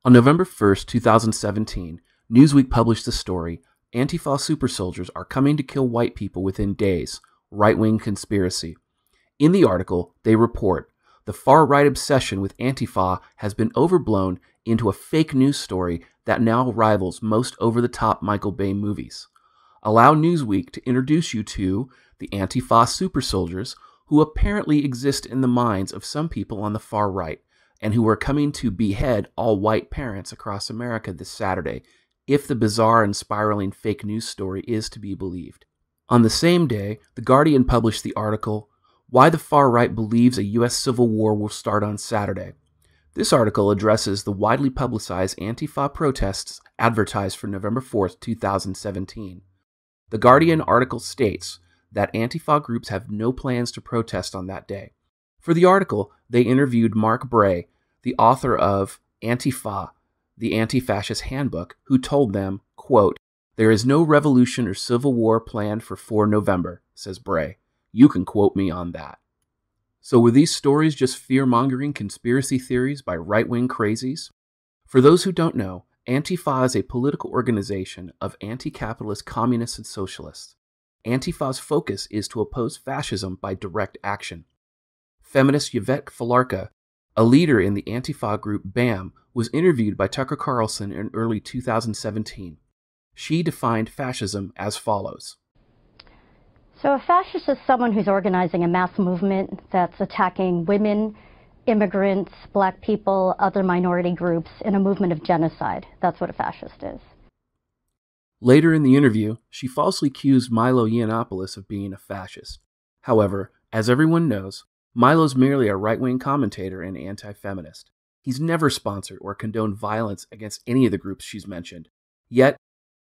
On November 1st, 2017, Newsweek published the story, Antifa super soldiers are coming to kill white people within days, right-wing conspiracy. In the article, they report, the far-right obsession with Antifa has been overblown into a fake news story that now rivals most over-the-top Michael Bay movies. Allow Newsweek to introduce you to the Antifa super soldiers who apparently exist in the minds of some people on the far right and who are coming to behead all white parents across America this Saturday, if the bizarre and spiraling fake news story is to be believed. On the same day, The Guardian published the article, Why the Far Right Believes a U.S. Civil War Will Start on Saturday. This article addresses the widely publicized Antifa protests advertised for November 4th, 2017. The Guardian article states that Antifa groups have no plans to protest on that day. For the article, they interviewed Mark Bray, the author of Antifa, the Anti-Fascist Handbook, who told them, quote, there is no revolution or civil war planned for 4 November, says Bray. You can quote me on that. So were these stories just fear-mongering conspiracy theories by right-wing crazies? For those who don't know, Antifa is a political organization of anti-capitalist communists and socialists. Antifa's focus is to oppose fascism by direct action. Feminist Yvette Falarka, a leader in the Antifa group BAM, was interviewed by Tucker Carlson in early 2017. She defined fascism as follows. So a fascist is someone who's organizing a mass movement that's attacking women, immigrants, black people, other minority groups in a movement of genocide. That's what a fascist is. Later in the interview, she falsely accused Milo Yiannopoulos of being a fascist. However, as everyone knows, Milo's merely a right-wing commentator and anti-feminist. He's never sponsored or condoned violence against any of the groups she's mentioned. Yet,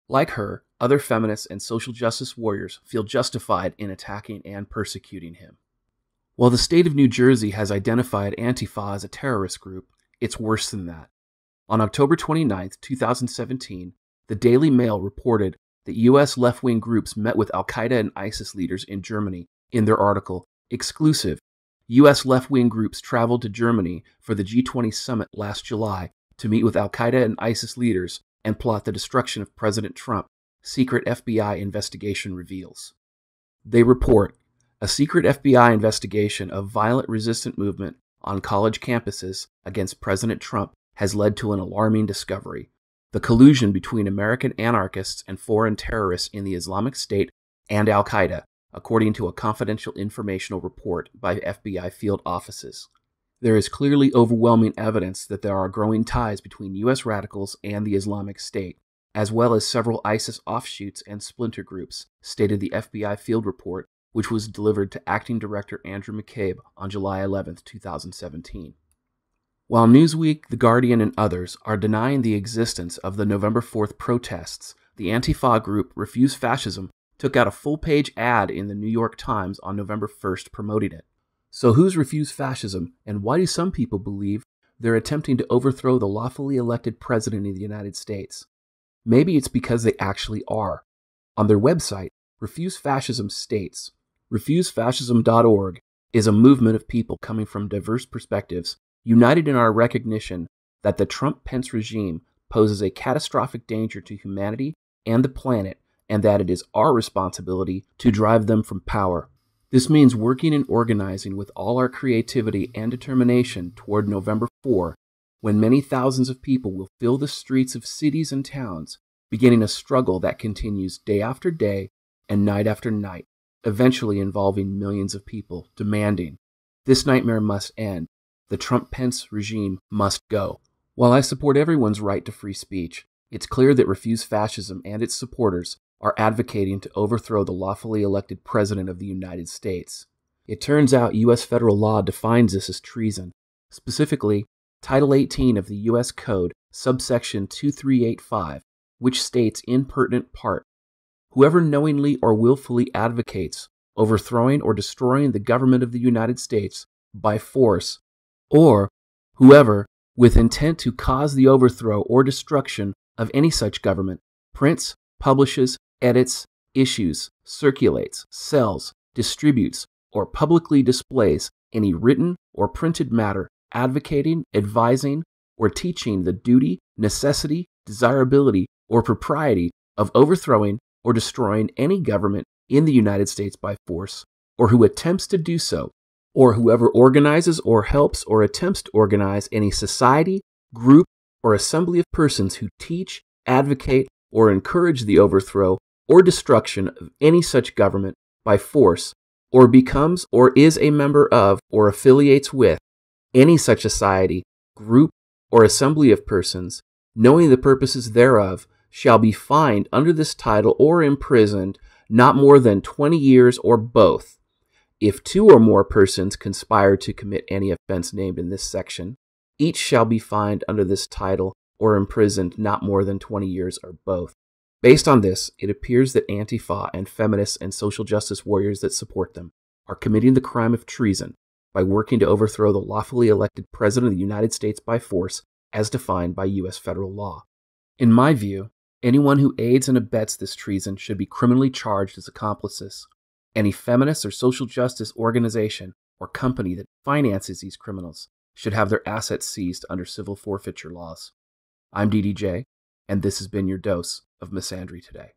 like her, other feminists and social justice warriors feel justified in attacking and persecuting him. While the state of New Jersey has identified Antifa as a terrorist group, it's worse than that. On October 29, 2017, the Daily Mail reported that U.S. left-wing groups met with al-Qaeda and ISIS leaders in Germany in their article, Exclusive. U.S. left-wing groups traveled to Germany for the G20 summit last July to meet with al-Qaeda and ISIS leaders and plot the destruction of President Trump, secret FBI investigation reveals. They report, a secret FBI investigation of violent resistant movement on college campuses against President Trump has led to an alarming discovery. The collusion between American anarchists and foreign terrorists in the Islamic State and al-Qaeda, according to a confidential informational report by FBI field offices. There is clearly overwhelming evidence that there are growing ties between U.S. radicals and the Islamic State, as well as several ISIS offshoots and splinter groups, stated the FBI field report, which was delivered to Acting Director Andrew McCabe on July 11, 2017. While Newsweek, The Guardian, and others are denying the existence of the November 4th protests, the Antifa group Refuse Fascism took out a full-page ad in the New York Times on November 1st promoting it. So who's Refuse Fascism, and why do some people believe they're attempting to overthrow the lawfully elected president of the United States? Maybe it's because they actually are. On their website, Refuse Fascism states, refusefascism.org is a movement of people coming from diverse perspectives, united in our recognition that the Trump-Pence regime poses a catastrophic danger to humanity and the planet, and that it is our responsibility to drive them from power. This means working and organizing with all our creativity and determination toward November 4, when many thousands of people will fill the streets of cities and towns, beginning a struggle that continues day after day and night after night, eventually involving millions of people demanding, this nightmare must end, the Trump-Pence regime must go. While I support everyone's right to free speech, it's clear that Refuse Fascism and its supporters are advocating to overthrow the lawfully elected President of the United States. It turns out U.S. federal law defines this as treason. Specifically, Title 18 of the U.S. Code, subsection 2385, which states in pertinent part, whoever knowingly or willfully advocates overthrowing or destroying the government of the United States by force, or whoever, with intent to cause the overthrow or destruction of any such government, prints, publishes, edits, issues, circulates, sells, distributes, or publicly displays any written or printed matter advocating, advising, or teaching the duty, necessity, desirability, or propriety of overthrowing or destroying any government in the United States by force, or who attempts to do so, or whoever organizes or helps or attempts to organize any society, group, or assembly of persons who teach, advocate, or encourage the overthrow or destruction of any such government by force, or becomes or is a member of or affiliates with any such society, group, or assembly of persons, knowing the purposes thereof, shall be fined under this title or imprisoned not more than 20 years or both. If 2 or more persons conspire to commit any offense named in this section, each shall be fined under this title or imprisoned not more than 20 years or both. Based on this, it appears that Antifa and feminists and social justice warriors that support them are committing the crime of treason by working to overthrow the lawfully elected President of the United States by force as defined by U.S. federal law. In my view, anyone who aids and abets this treason should be criminally charged as accomplices. Any feminist or social justice organization or company that finances these criminals should have their assets seized under civil forfeiture laws. I'm DDJ, and this has been your dose of misandry today.